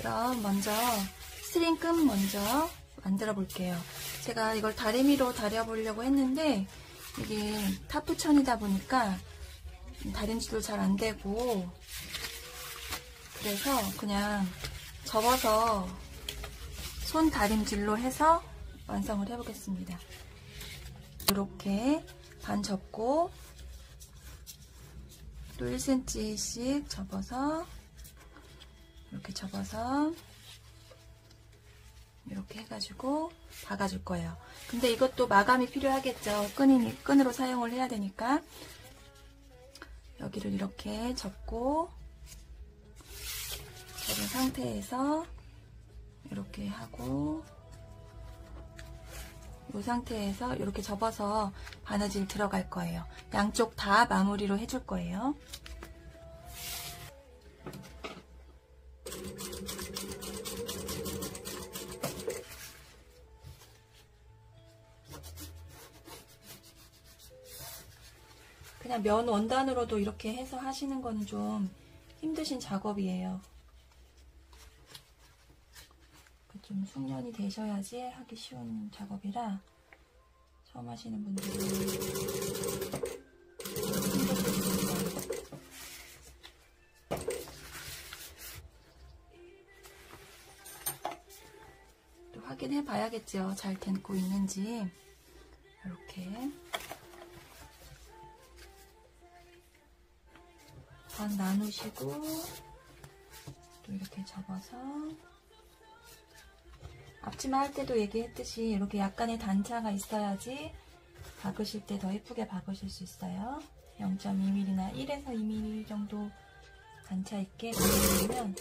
그럼 먼저 스트링 끈 먼저 만들어 볼게요. 제가 이걸 다리미로 다려보려고 했는데 이게 타프천이다 보니까 다림질도 잘 안되고, 그래서 그냥 접어서 손 다림질로 해서 완성을 해보겠습니다. 이렇게 반 접고 또 1cm씩 접어서 이렇게 접어서 이렇게 해가지고 박아줄 거예요. 근데 이것도 마감이 필요하겠죠. 끈으로 사용을 해야 되니까 여기를 이렇게 접고 접은 상태에서 이렇게 하고, 이 상태에서 이렇게 접어서 바느질 들어갈 거예요. 양쪽 다 마무리로 해줄 거예요. 그냥 면 원단으로도 이렇게 해서 하시는 거는 좀 힘드신 작업이에요. 좀 숙련이 되셔야지 하기 쉬운 작업이라 처음 하시는 분들은 힘드실 또 확인해 봐야겠죠. 잘 되고 있는지. 이렇게 반 나누시고 또 이렇게 접어서, 앞치마 할 때도 얘기했듯이 이렇게 약간의 단차가 있어야지 박으실 때 더 예쁘게 박으실 수 있어요. 0.2mm나 1에서 2mm 정도 단차 있게 박으시면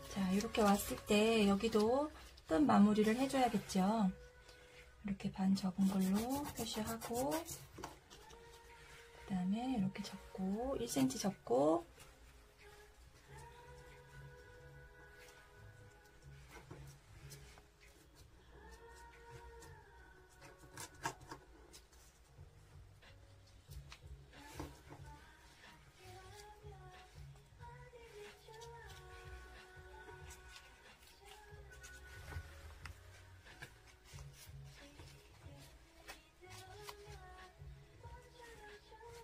자, 이렇게 왔을 때 여기도 끈 마무리를 해줘야겠죠. 이렇게 반 접은 걸로 표시하고, 그 다음에 이렇게 접고 1cm 접고,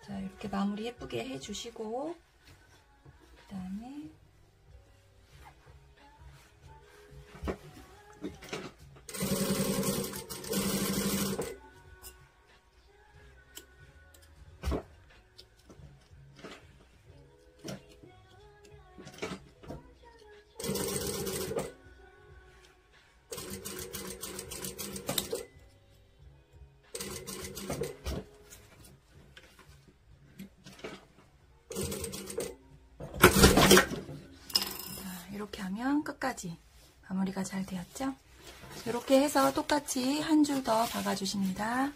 자, 이렇게 마무리 예쁘게 해주시고, 그 다음에 이렇게 하면 끝까지 마무리가 잘 되었죠? 이렇게 해서 똑같이 한 줄 더 박아주십니다.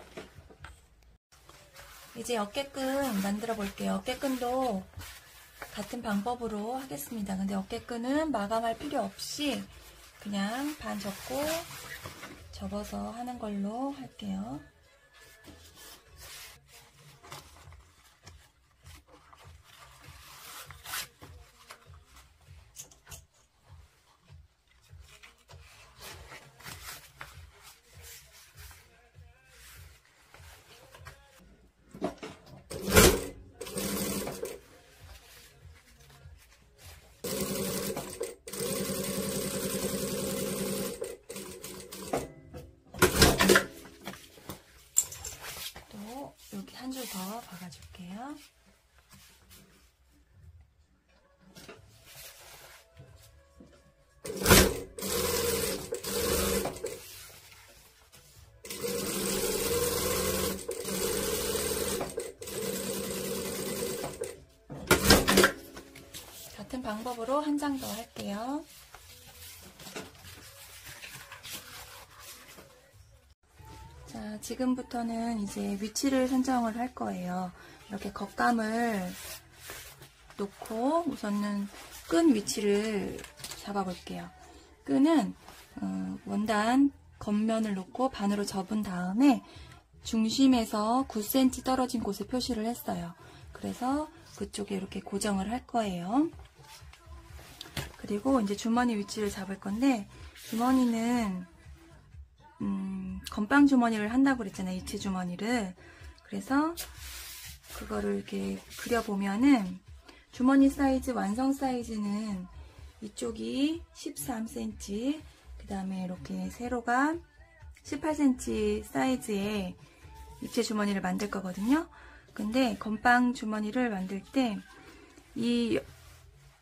이제 어깨끈 만들어 볼게요. 어깨끈도 같은 방법으로 하겠습니다. 근데 어깨끈은 마감할 필요 없이 그냥 반 접고 접어서 하는 걸로 할게요. 여기 한 줄 더 박아줄게요. 같은 방법으로 한 장 더 할게요. 자, 지금부터는 이제 위치를 선정을 할 거예요. 이렇게 겉감을 놓고 우선은 끈 위치를 잡아 볼게요. 끈은 원단 겉면을 놓고 반으로 접은 다음에 중심에서 9cm 떨어진 곳에 표시를 했어요. 그래서 그쪽에 이렇게 고정을 할 거예요. 그리고 이제 주머니 위치를 잡을 건데, 주머니는 건빵 주머니를 한다고 그랬잖아요. 입체 주머니를. 그래서 그거를 이렇게 그려보면은 주머니 사이즈, 완성 사이즈는 이쪽이 13cm, 그 다음에 이렇게 세로가 18cm 사이즈의 입체 주머니를 만들 거거든요. 근데 건빵 주머니를 만들 때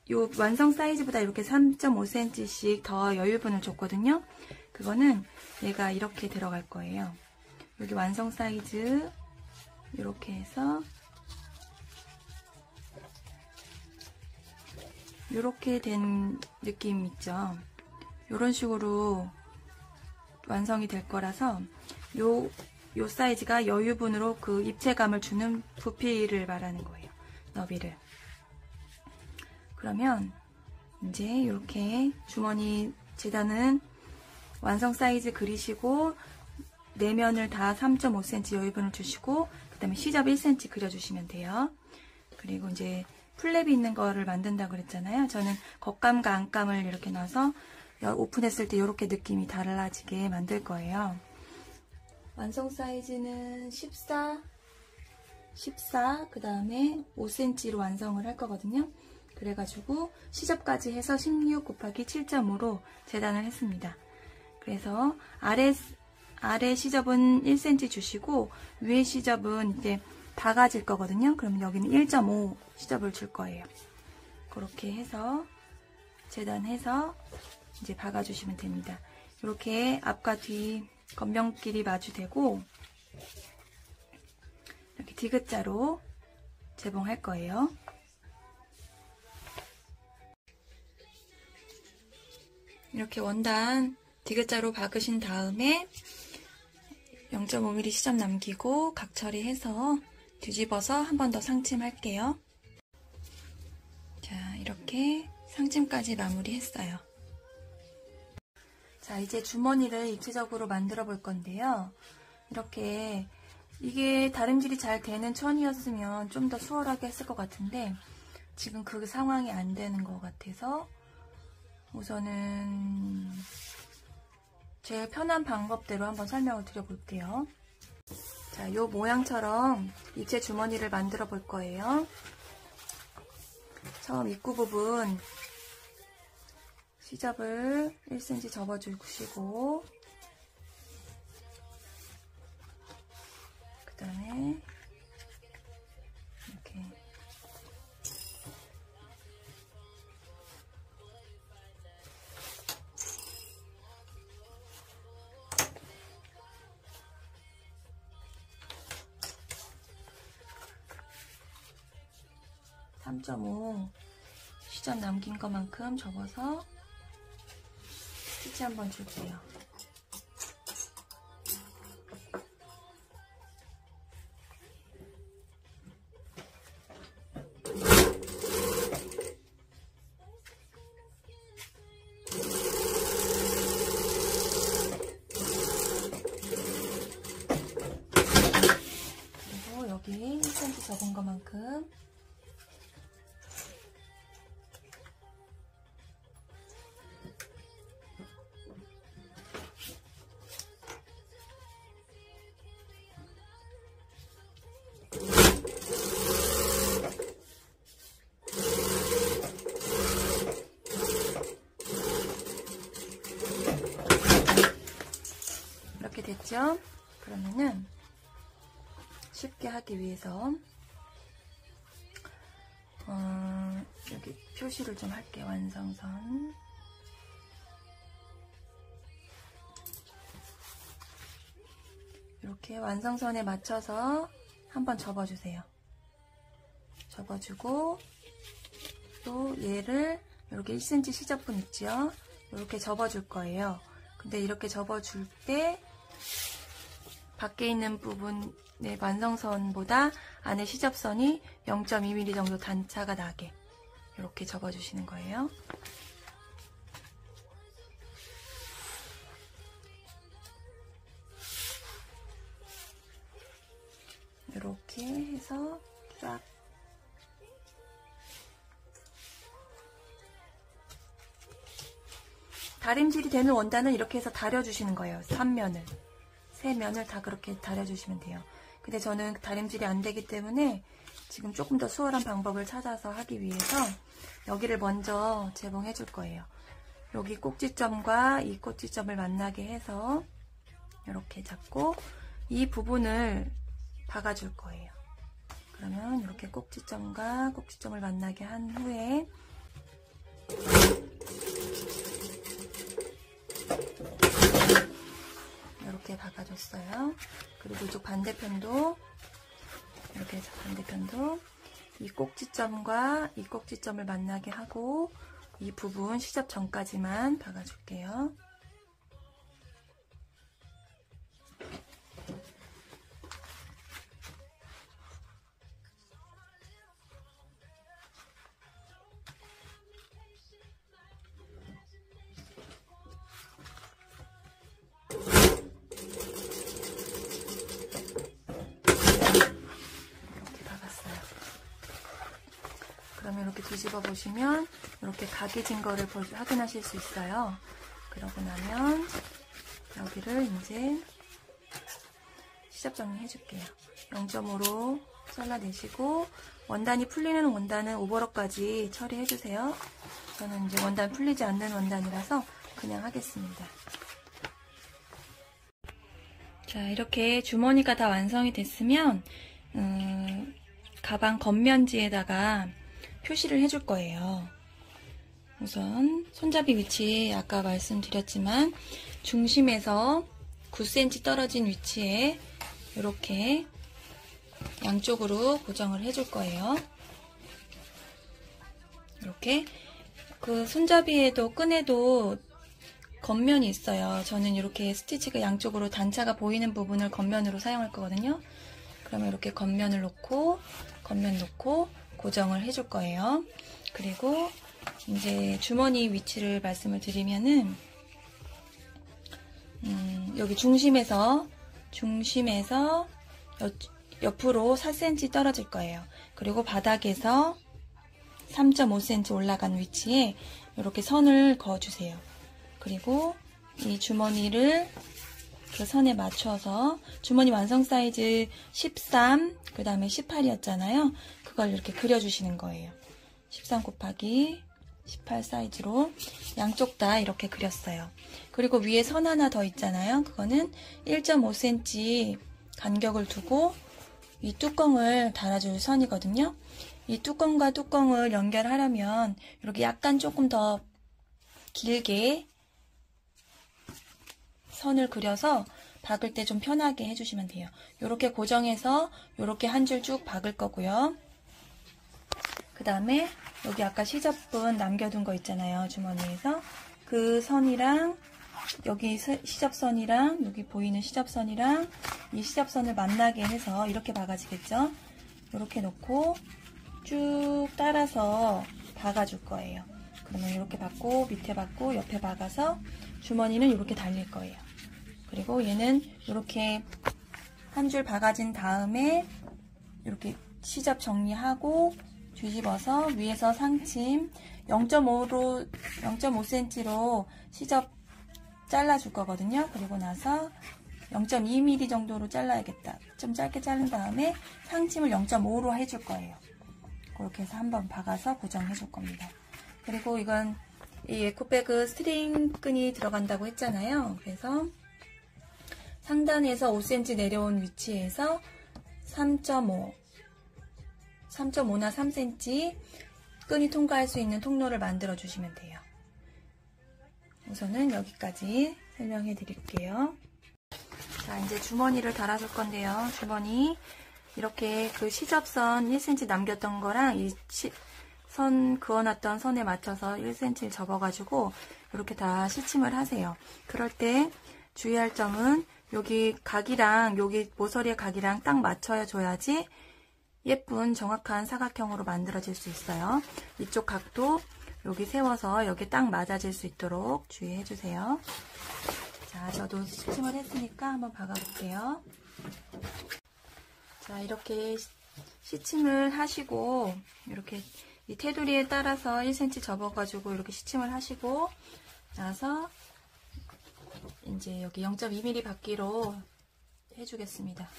요 완성 사이즈보다 이렇게 3.5cm씩 더 여유분을 줬거든요. 그거는 얘가 이렇게 들어갈 거예요. 여기 완성 사이즈 이렇게 해서 이렇게 된 느낌 있죠. 이런 식으로 완성이 될 거라서 요 사이즈가 여유분으로 그 입체감을 주는 부피를 말하는 거예요. 너비를. 그러면 이제 이렇게 주머니 재단은 완성 사이즈 그리시고 내면을 다 3.5cm 여유분을 주시고 그 다음에 시접 1cm 그려주시면 돼요. 그리고 이제 플랩이 있는 거를 만든다고 그랬잖아요. 저는 겉감과 안감을 이렇게 놔서 오픈했을 때 이렇게 느낌이 달라지게 만들 거예요. 완성 사이즈는 14, 그 다음에 5cm로 완성을 할 거거든요. 그래가지고 시접까지 해서 16 곱하기 7.5로 재단을 했습니다. 그래서 아래 시접은 1cm 주시고 위에 시접은 이제 박아질 거거든요. 그러면 여기는 1.5 시접을 줄 거예요. 그렇게 해서 재단해서 이제 박아주시면 됩니다. 이렇게 앞과 뒤 겉면끼리 마주대고 이렇게 디귿자로 재봉할 거예요. 이렇게 원단 디귿자로 박으신 다음에 0.5mm 시접 남기고 각 처리해서 뒤집어서 한 번 더 상침할게요. 자, 이렇게 상침까지 마무리했어요. 자, 이제 주머니를 입체적으로 만들어 볼 건데요. 이렇게 이게 다림질이 잘 되는 천이었으면 좀 더 수월하게 했을 것 같은데 지금 그 상황이 안 되는 것 같아서 우선은 제일 편한 방법대로 한번 설명을 드려볼게요. 자, 요 모양처럼 입체 주머니를 만들어 볼 거예요. 처음 입구 부분 시접을 1cm 접어주시고 그 다음에 이렇게 (3.5) 시접 남긴 것만큼 접어서 스티치 한번 줄게요. 그리고 여기 1cm 접은 것만큼 이렇게 됐죠? 그러면은 쉽게 하기 위해서 여기 표시를 좀 할게요. 완성선 이렇게 완성선에 맞춰서 한번 접어주세요. 접어주고 또 얘를 이렇게 1cm 시접분 있죠? 이렇게 접어줄 거예요. 근데 이렇게 접어줄 때 밖에 있는 부분의 완성선보다 안에 시접선이 0.2mm 정도 단차가 나게 이렇게 접어주시는 거예요. 이렇게 해서 쫙 다림질이 되는 원단은 이렇게 해서 다려주시는 거예요. 3면을. 3면을 다 그렇게 다려주시면 돼요. 근데 저는 다림질이 안 되기 때문에 지금 조금 더 수월한 방법을 찾아서 하기 위해서 여기를 먼저 재봉해 줄 거예요. 여기 꼭지점과 이 꼭지점을 만나게 해서 이렇게 잡고 이 부분을 박아줄 거예요. 그러면 이렇게 꼭지점과 꼭지점을 만나게 한 후에 이렇게 박아줬어요. 그리고 이쪽 반대편도 이렇게 해서 반대편도 이 꼭지점과 이 꼭지점을 만나게 하고 이 부분 시접 전까지만 박아줄게요. 그러면 이렇게 뒤집어 보시면 이렇게 각이 진 거를 확인하실 수 있어요. 그러고 나면 여기를 이제 시접 정리해 줄게요. 0.5로 잘라내시고 원단이 풀리는 원단은 오버럭까지 처리해 주세요. 저는 이제 원단 풀리지 않는 원단이라서 그냥 하겠습니다. 자, 이렇게 주머니가 다 완성이 됐으면 가방 겉면지에다가 표시를 해줄 거예요. 우선 손잡이 위치 아까 말씀드렸지만 중심에서 9cm 떨어진 위치에 이렇게 양쪽으로 고정을 해줄 거예요. 이렇게 그 손잡이에도 끈에도 겉면이 있어요. 저는 이렇게 스티치가 양쪽으로 단차가 보이는 부분을 겉면으로 사용할 거거든요. 그러면 이렇게 겉면을 놓고 겉면 놓고 고정을 해줄 거예요. 그리고 이제 주머니 위치를 말씀을 드리면은 여기 중심에서 옆으로 4cm 떨어질 거예요. 그리고 바닥에서 3.5cm 올라간 위치에 이렇게 선을 그어주세요. 그리고 이 주머니를 그 선에 맞춰서 주머니 완성 사이즈 13, 그 다음에 18이었잖아요. 그걸 이렇게 그려주시는 거예요. 13 곱하기 18 사이즈로 양쪽 다 이렇게 그렸어요. 그리고 위에 선 하나 더 있잖아요. 그거는 1.5cm 간격을 두고 이 뚜껑을 달아줄 선이거든요. 이 뚜껑과 뚜껑을 연결하려면 이렇게 약간 조금 더 길게 선을 그려서 박을 때 좀 편하게 해주시면 돼요. 이렇게 고정해서 이렇게 한 줄 쭉 박을 거고요. 그 다음에 여기 아까 시접분 남겨둔 거 있잖아요. 주머니에서 그 선이랑 여기 시접선이랑 여기 보이는 시접선이랑 이 시접선을 만나게 해서 이렇게 박아지겠죠. 이렇게 놓고 쭉 따라서 박아줄 거예요. 그러면 이렇게 박고 밑에 박고 옆에 박아서 주머니는 이렇게 달릴 거예요. 그리고 얘는 이렇게 한 줄 박아진 다음에 이렇게 시접 정리하고 뒤집어서 위에서 상침 0.5cm로 시접 잘라줄 거거든요. 그리고 나서 0.2mm 정도로 잘라야겠다. 좀 짧게 자른 다음에 상침을 0.5로 해줄 거예요. 그렇게 해서 한번 박아서 고정해 줄 겁니다. 그리고 이건 이 에코백은 스트링 끈이 들어간다고 했잖아요. 그래서 상단에서 5cm 내려온 위치에서 3.5나 3cm 끈이 통과할 수 있는 통로를 만들어 주시면 돼요. 우선은 여기까지 설명해 드릴게요. 자, 이제 주머니를 달아줄 건데요. 주머니 이렇게 그 시접선 1cm 남겼던 거랑 이 선 그어놨던 선에 맞춰서 1cm를 접어가지고 이렇게 다 시침을 하세요. 그럴 때 주의할 점은 여기 각이랑 여기 모서리의 각이랑 딱 맞춰줘야지 예쁜 정확한 사각형으로 만들어질 수 있어요. 이쪽 각도 여기 세워서 여기 딱 맞아질 수 있도록 주의해 주세요. 자, 저도 시침을 했으니까 한번 박아볼게요. 자, 이렇게 시침을 하시고, 이렇게 이 테두리에 따라서 1cm 접어가지고 이렇게 시침을 하시고 나서 이제 여기 0.2mm 바퀴로 해주겠습니다.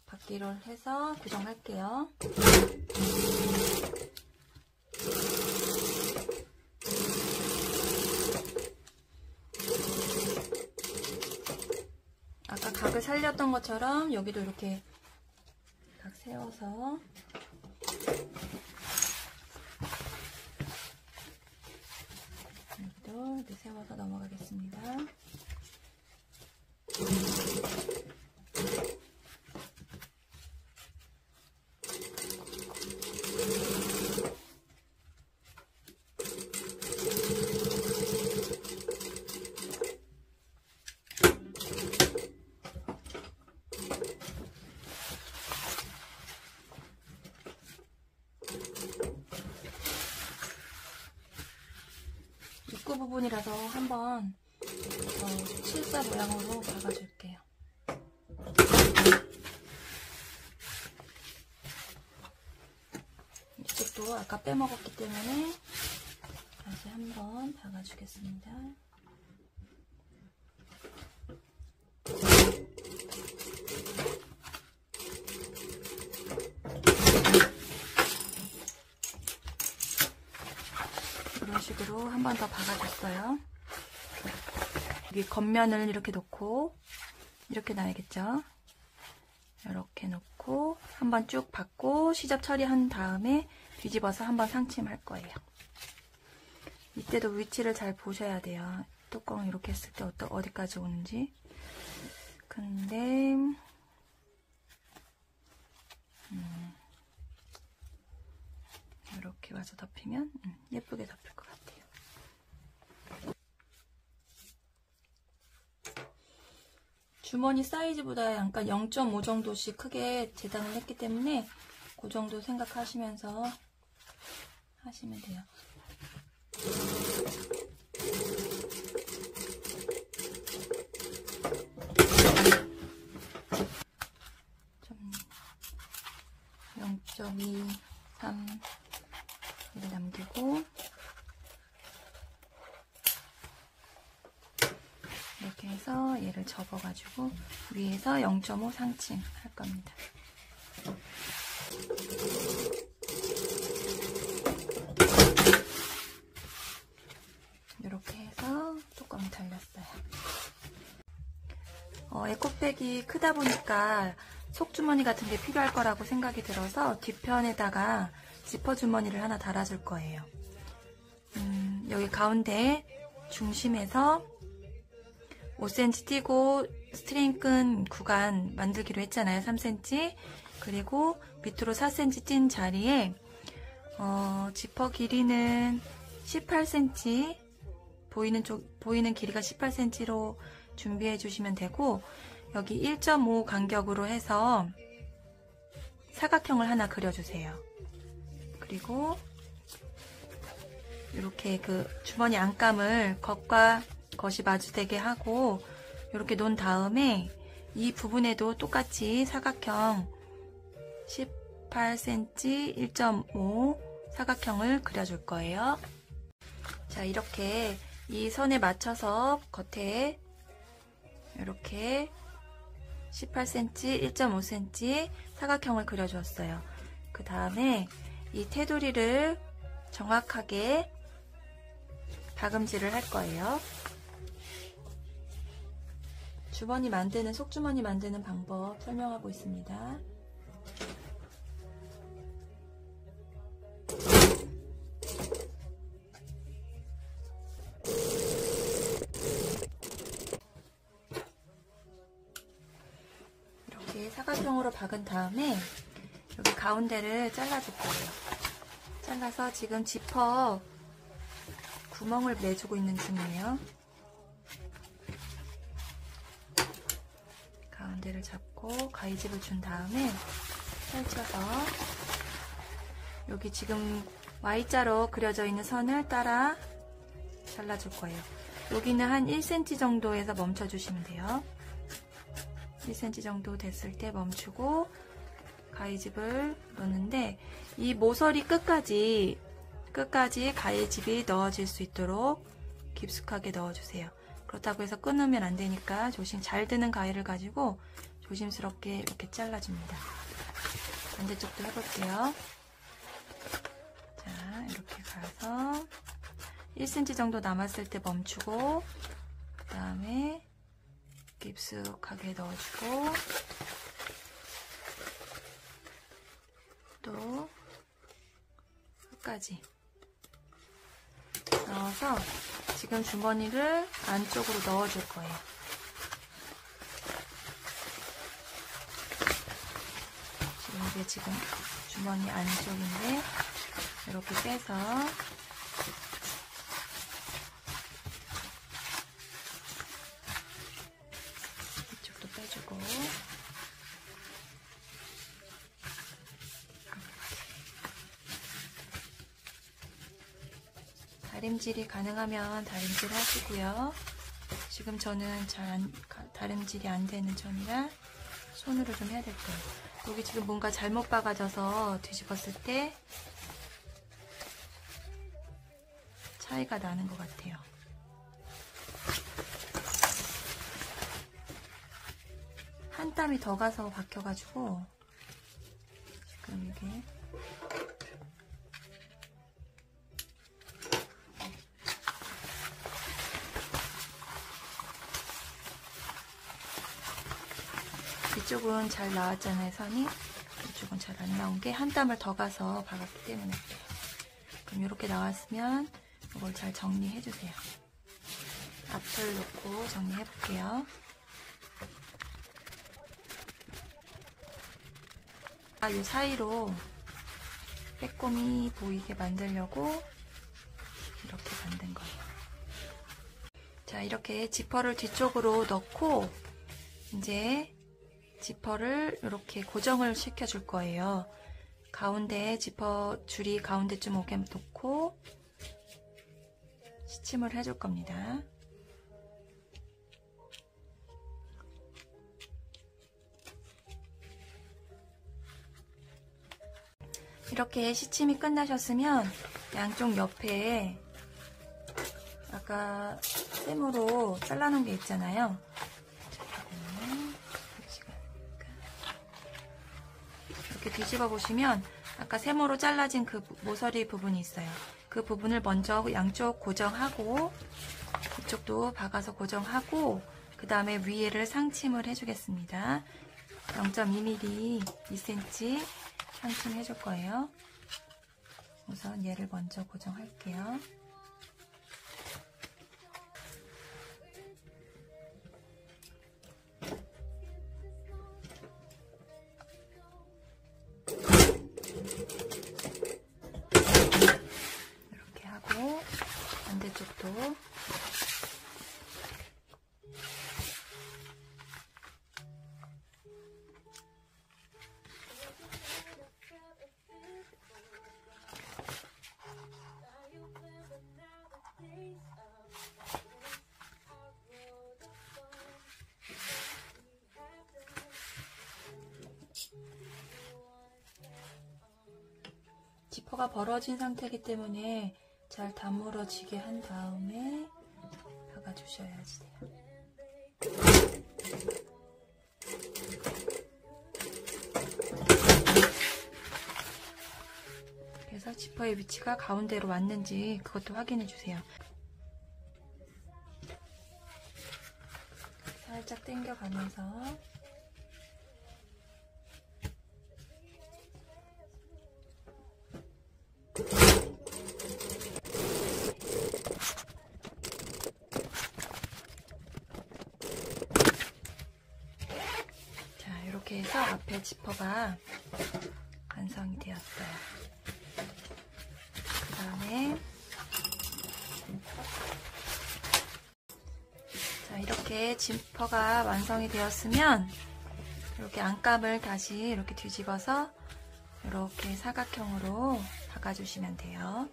바퀴를 해서 고정할게요. 아까 각을 살렸던 것처럼 여기도 이렇게 각 세워서 여기도 이렇게 세워서 넘어가겠습니다. 입구 부분이라서 한번 실사 모양으로 박아줄게요. 이쪽도 아까 빼먹었기 때문에 다시 한번 박아주겠습니다. 이런 식으로 한 번 더 박아줬어요. 여기 겉면을 이렇게 놓고 이렇게 놔야겠죠. 이렇게 놓고 한번 쭉 박고 시접 처리한 다음에 뒤집어서 한번 상침할 거예요. 이때도 위치를 잘 보셔야 돼요. 뚜껑을 이렇게 했을 때 어디까지 오는지. 근데 이렇게 와서 덮이면 예쁘게 덮일 것 같아요. 주머니 사이즈보다 약간 0.5 정도씩 크게 재단을 했기 때문에 그 정도 생각하시면서 하시면 돼요. 좀 0.2, 3 이렇게 남기고 이렇게 해서 얘를 접어가지고 위에서 0.5 상침 할 겁니다. 이렇게 해서 뚜껑을 달렸어요. 에코백이 크다 보니까 속주머니 같은 게 필요할 거라고 생각이 들어서 뒤편에다가 지퍼 주머니를 하나 달아줄 거예요. 여기 가운데 중심에서 5cm 띄고 스트링 끈 구간 만들기로 했잖아요. 3cm. 그리고 밑으로 4cm 찐 자리에 지퍼 길이는 18cm, 보이는 길이가 18cm로 준비해 주시면 되고, 여기 1.5 간격으로 해서 사각형을 하나 그려주세요. 그리고 이렇게 그 주머니 안감을 겉과 겉이 마주되게 하고 이렇게 놓은 다음에 이 부분에도 똑같이 사각형 18cm 1.5 사각형을 그려줄 거예요. 자, 이렇게 이 선에 맞춰서 겉에 이렇게 18cm 1.5cm 사각형을 그려주었어요. 그 다음에 이 테두리를 정확하게 다금질을 할 거예요. 주머니 만드는, 속주머니 만드는 방법 설명하고 있습니다. 이렇게 사각형으로 박은 다음에 여기 가운데를 잘라줄 거예요. 잘라서 지금 지퍼 구멍을 내주고 있는 중이에요. 가운데를 잡고 가위집을 준 다음에 펼쳐서 여기 지금 Y자로 그려져 있는 선을 따라 잘라줄 거예요. 여기는 한 1cm 정도에서 멈춰주시면 돼요. 1cm 정도 됐을 때 멈추고 가위집을 넣는데, 이 모서리 끝까지 가위집이 넣어질 수 있도록 깊숙하게 넣어주세요. 그렇다고 해서 끊으면 안 되니까 잘 드는 가위를 가지고 조심스럽게 이렇게 잘라줍니다. 반대쪽도 해볼게요. 자, 이렇게 가서 1cm 정도 남았을 때 멈추고, 그 다음에 깊숙하게 넣어주고, 또 끝까지 넣어서 지금 주머니를 안쪽으로 넣어줄 거예요. 이게 지금 주머니 안쪽인데 이렇게 빼서 이쪽도 빼주고, 다림질이 가능하면 다림질 하시고요. 지금 저는 다림질이 안 되는 전이라 손으로 좀 해야 될 거예요. 여기 지금 뭔가 잘못 박아져서 뒤집었을 때 차이가 나는 것 같아요. 한 땀이 더 가서 박혀가지고 지금 이게 이쪽은 잘 나왔잖아요, 선이. 이쪽은 잘 안 나온 게 한 땀을 더 가서 박았기 때문에. 그럼 이렇게 나왔으면 이걸 잘 정리해 주세요. 앞을 놓고 정리해 볼게요. 이 사이로 빼꼼히 보이게 만들려고 이렇게 만든 거예요. 자, 이렇게 지퍼를 뒤쪽으로 넣고 이제 지퍼를 이렇게 고정을 시켜줄 거예요. 가운데 지퍼 줄이 가운데쯤 오게 놓고 시침을 해줄 겁니다. 이렇게 시침이 끝나셨으면 양쪽 옆에 아까 셈으로 잘라놓은 게 있잖아요. 이렇게 뒤집어 보시면 아까 세모로 잘라진 그 모서리 부분이 있어요. 그 부분을 먼저 양쪽 고정하고 이쪽도 박아서 고정하고 그 다음에 위에를 상침을 해주겠습니다. 0.2mm, 2cm 상침 해줄 거예요. 우선 얘를 먼저 고정할게요. 이렇게 하고 반대쪽도 지퍼가 벌어진 상태이기 때문에 잘 다물어지게 한 다음에 박아주셔야지 돼요. 그래서 지퍼의 위치가 가운데로 왔는지 그것도 확인해 주세요. 살짝 당겨가면서 자, 이렇게 해서 앞에 지퍼가 완성이 되었어요. 그 다음에 자, 이렇게 지퍼가 완성이 되었으면 이렇게 안감을 다시 이렇게 뒤집어서 이렇게 사각형으로 박아주시면 돼요.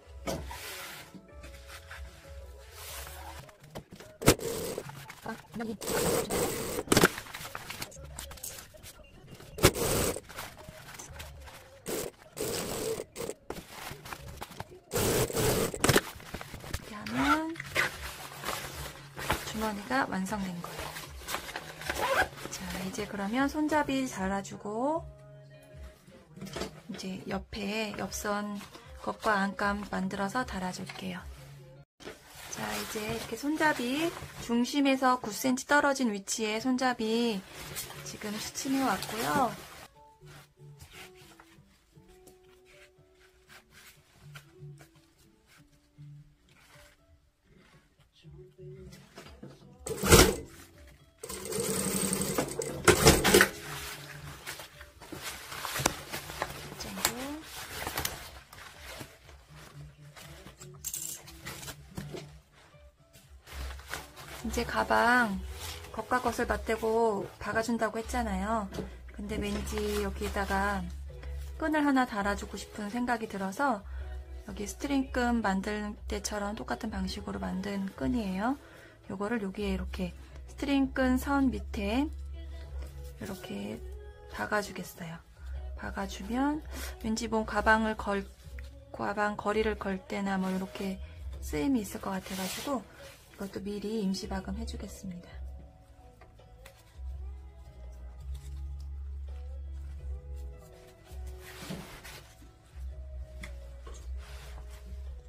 가방끈이가 완성된 거예요. 자, 이제 그러면 손잡이 달아주고 이제 옆에 옆선 겉과 안감 만들어서 달아줄게요. 자, 이제 이렇게 손잡이 중심에서 9cm 떨어진 위치에 손잡이 지금 수침해 왔고요. 이제 가방 겉과 겉을 맞대고 박아준다고 했잖아요. 근데 왠지 여기에다가 끈을 하나 달아주고 싶은 생각이 들어서 여기 스트링끈 만들 때처럼 똑같은 방식으로 만든 끈이에요. 요거를 여기에 이렇게 스트링끈 선 밑에 이렇게 박아주겠어요. 박아주면 왠지 뭐 가방 거리를 걸 때나 뭐 이렇게 쓰임이 있을 것 같아가지고 이것도 미리 임시 박음 해주겠습니다.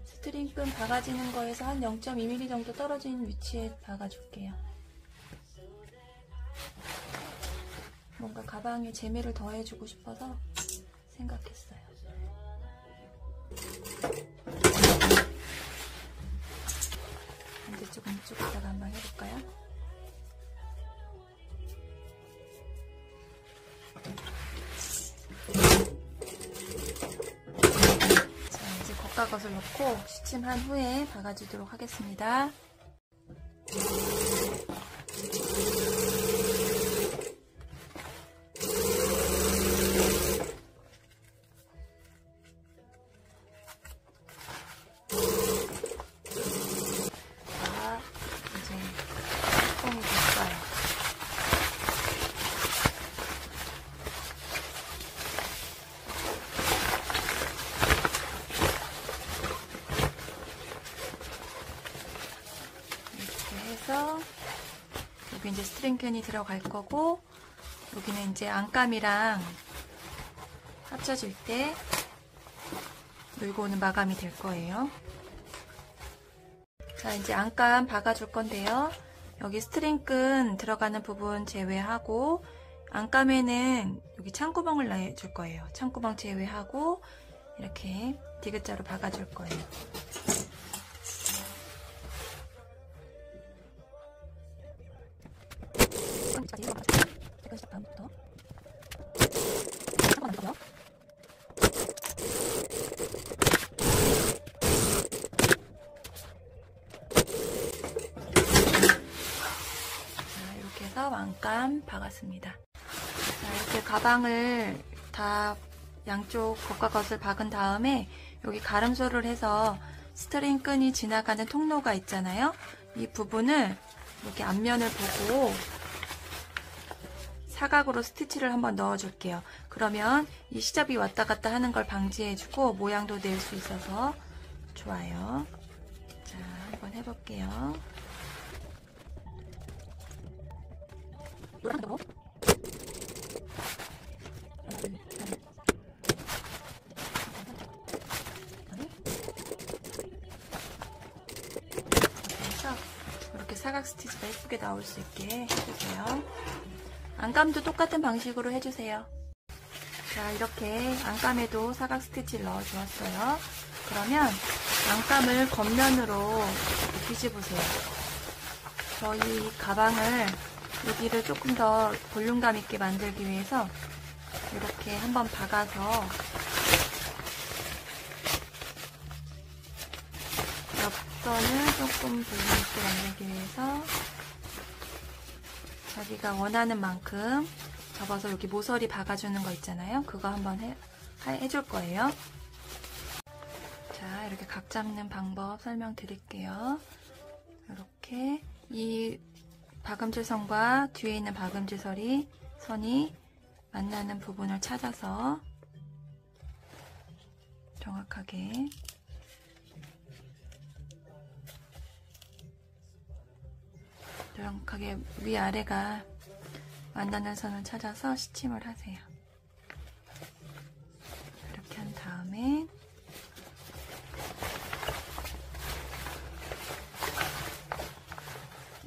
스트링끈 박아지는 거에서 한 0.2mm 정도 떨어진 위치에 박아줄게요. 뭔가 가방에 재미를 더해주고 싶어서 생각했어요. 반대쪽은 이쪽에다가 한번 해볼까요? 자, 이제 겉과 겉을 넣고 시침한 후에 박아주도록 하겠습니다. 여기 이제 스트링끈이 들어갈 거고 여기는 이제 안감이랑 합쳐질 때 놀고 오는 마감이 될 거예요. 자, 이제 안감 박아줄 건데요. 여기 스트링끈 들어가는 부분 제외하고 안감에는 여기 창구멍을 내줄 거예요. 창구멍 제외하고 이렇게 디귿자로 박아줄 거예요. 다음부터 잠깐만 자, 이렇게 해서 왕감 박았습니다. 자, 이렇게 가방을 다 양쪽 겉과 겉을 박은 다음에 여기 가름소를 해서 스트링끈이 지나가는 통로가 있잖아요. 이 부분을 이렇게 앞면을 보고 사각으로 스티치를 한번 넣어줄게요. 그러면 이 시접이 왔다 갔다 하는 걸 방지해주고 모양도 낼 수 있어서 좋아요. 자, 한번 해볼게요. 그래서 이렇게 사각 스티치가 예쁘게 나올 수 있게 해주세요. 안감도 똑같은 방식으로 해주세요. 자, 이렇게 안감에도 사각 스티치를 넣어주었어요. 그러면 안감을 겉면으로 뒤집으세요. 저희 가방을 여기를 조금 더 볼륨감 있게 만들기 위해서 이렇게 한번 박아서 옆선을 조금 볼륨 있게 만들기 위해서 자기가 원하는 만큼 접어서 여기 모서리 박아주는 거 있잖아요. 그거 한번 해줄 거예요. 자, 이렇게 각 잡는 방법 설명드릴게요. 이렇게 이 박음질선과 뒤에 있는 선이 만나는 부분을 찾아서 정확하게 정확하게 위아래가 만나는 선을 찾아서 시침을 하세요. 이렇게 한 다음에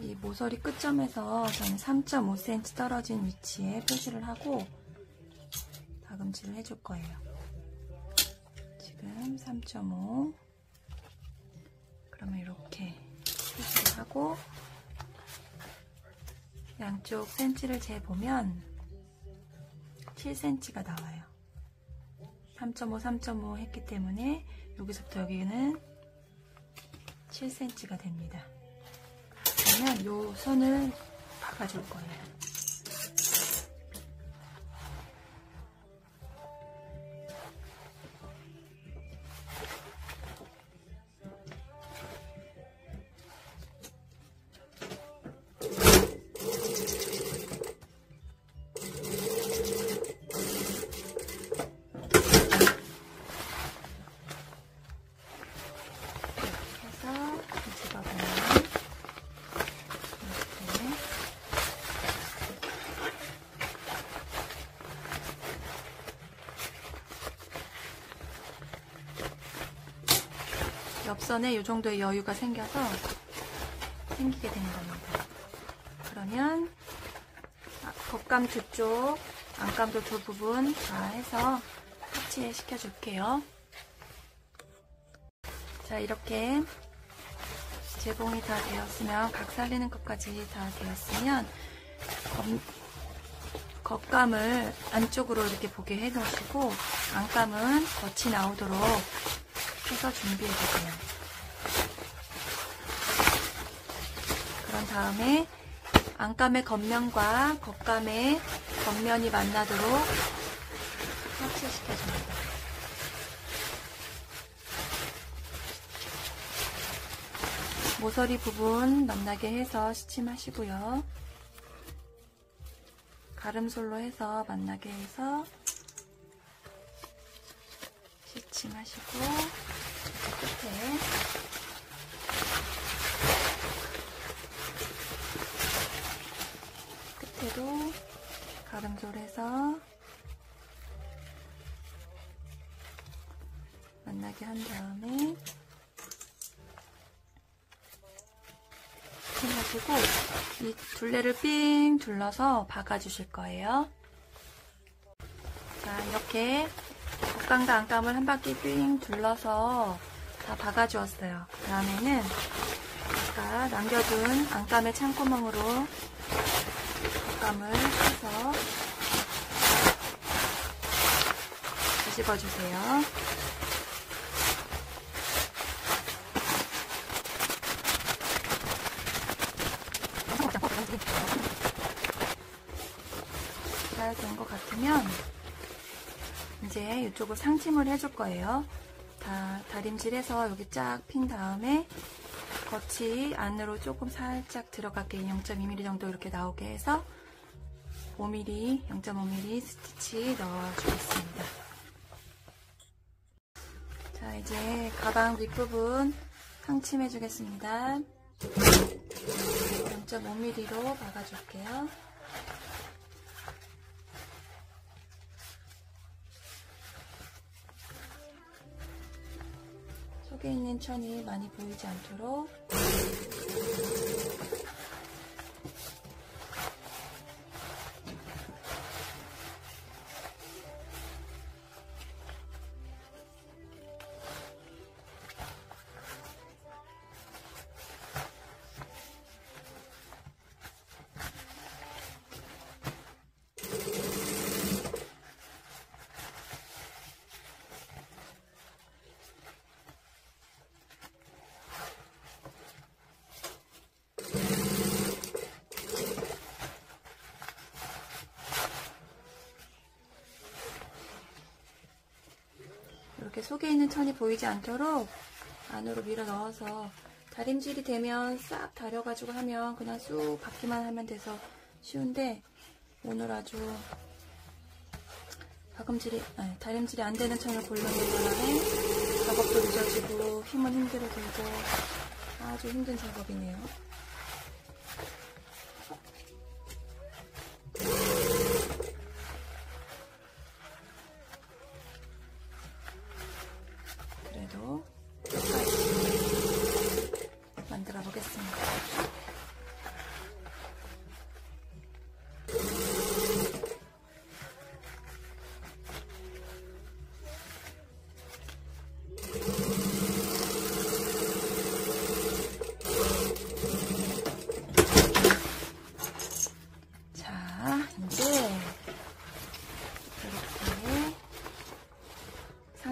이 모서리 끝점에서 저는 3.5cm 떨어진 위치에 표시를 하고 다금질을 해줄 거예요. 지금 3.5. 그러면 이렇게 표시를 하고 양쪽 센치를 재보면 7cm가 나와요. 3.5, 3.5 했기 때문에 여기서부터 여기는 7cm가 됩니다. 그러면 이 선을 박아줄 거예요. 옆선에 이 정도의 여유가 생기게 되는 겁니다. 그러면 겉감 두 쪽, 안감도 두 부분 다 해서 합체 시켜줄게요. 자, 이렇게 재봉이 다 되었으면 각 살리는 것까지 다 되었으면 겉감을 안쪽으로 이렇게 보게 해 놓으시고 안감은 겉이 나오도록 해서 준비해 주세요. 그런 다음에 안감의 겉면과 겉감의 겉면이 만나도록 합체시켜 줍니다. 모서리 부분 만나게 해서 시침하시고요. 가름솔로 해서 만나게 해서 시침하시고 끝에도 가름솔해서 만나게 한 다음에 시침하시고 이 둘레를 삥 둘러서 박아주실 거예요. 자, 이렇게 겉감과 안감을 한 바퀴 삥 둘러서 다 박아주었어요. 그 다음에는 아까 남겨둔 안감의 창구멍으로 겉감을 해서 뒤집어주세요. 잘 된 것 같으면 이제 이쪽을 상침을 해줄 거예요. 다림질해서 여기 쫙 핀 다음에 겉이 안으로 조금 살짝 들어가게 0.2mm 정도 이렇게 나오게 해서 5mm, 0.5mm 스티치 넣어주겠습니다. 자, 이제 가방 윗부분 상침해 주겠습니다. 0.5mm로 박아줄게요. 속에 있는 천이 많이 보이지 않도록 이렇게 속에 있는 천이 보이지 않도록 안으로 밀어 넣어서 다림질이 되면 싹 다려가지고 하면 그냥 쑥 받기만 하면 돼서 쉬운데 오늘 아주 다림질이 안 되는 천을 고르는 바람에 작업도 늦어지고 힘은 힘들어 들고 아주 힘든 작업이네요.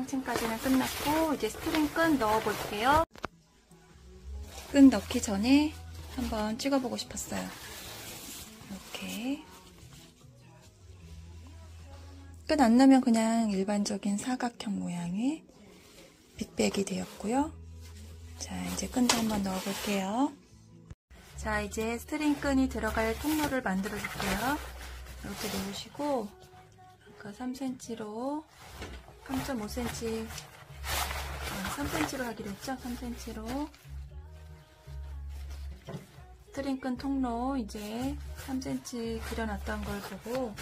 상층까지는 끝났고 이제 스트링 끈 넣어볼게요. 끈 넣기 전에 한번 찍어보고 싶었어요. 이렇게 끈 안 넣으면 그냥 일반적인 사각형 모양의 빅백이 되었고요. 자, 이제 끈도 한번 넣어볼게요. 자, 이제 스트링 끈이 들어갈 통로를 만들어 줄게요. 이렇게 놓으시고 아까 3cm로 3.5cm 3cm로 하기로 했죠? 3cm로 스트링 끈 통로 이제 3cm 그려놨던 걸 보고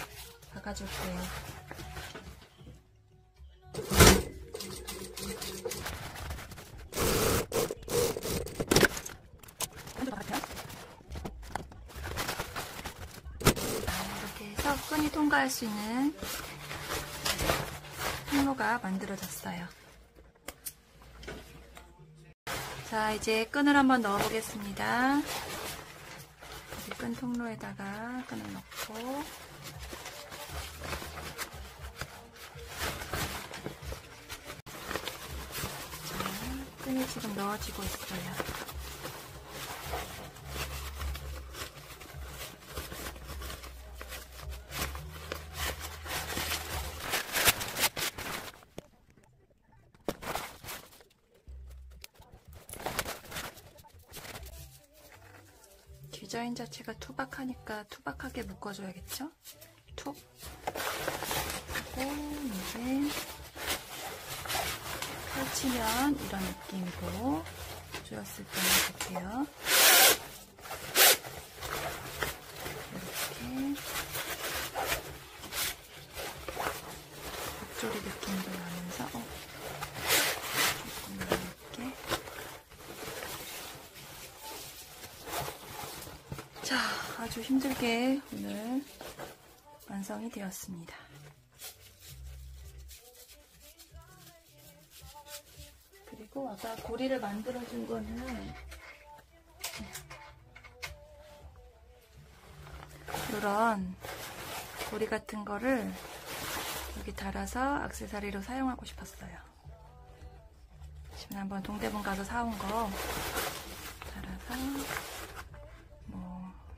박아줄게요. 이렇게 해서 끈이 통과할 수 있는 통로가 만들어졌어요. 자, 이제 끈을 한번 넣어 보겠습니다. 끈 통로에다가 끈을 넣고 자, 끈이 지금 넣어지고 있어요. 디자인 자체가 투박하니까 투박하게 묶어줘야겠죠? 툭! 하고 이제 펼치면 이런 느낌으로 줄였을 때 해볼게요. 이렇게 목조리 느낌도 나면서 조금 이렇게 자, 아주 힘들게 오늘 완성이 되었습니다. 그리고 아까 고리를 만들어준 거는 이런 고리 같은 거를 여기 달아서 액세서리로 사용하고 싶었어요. 지금 한번 동대문 가서 사온 거 달아서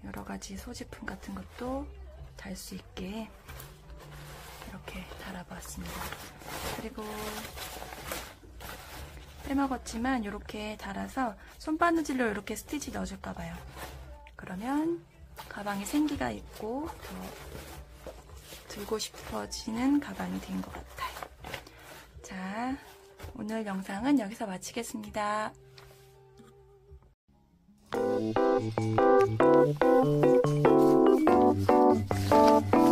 여러가지 소지품 같은 것도 달 수 있게 이렇게 달아보았습니다. 그리고 빼먹었지만 이렇게 달아서 손바느질로 이렇게 스티치 넣어줄까봐요. 그러면 가방에 생기가 있고 더 들고 싶어지는 가방이 된 것 같아요. 자, 오늘 영상은 여기서 마치겠습니다. Thank you.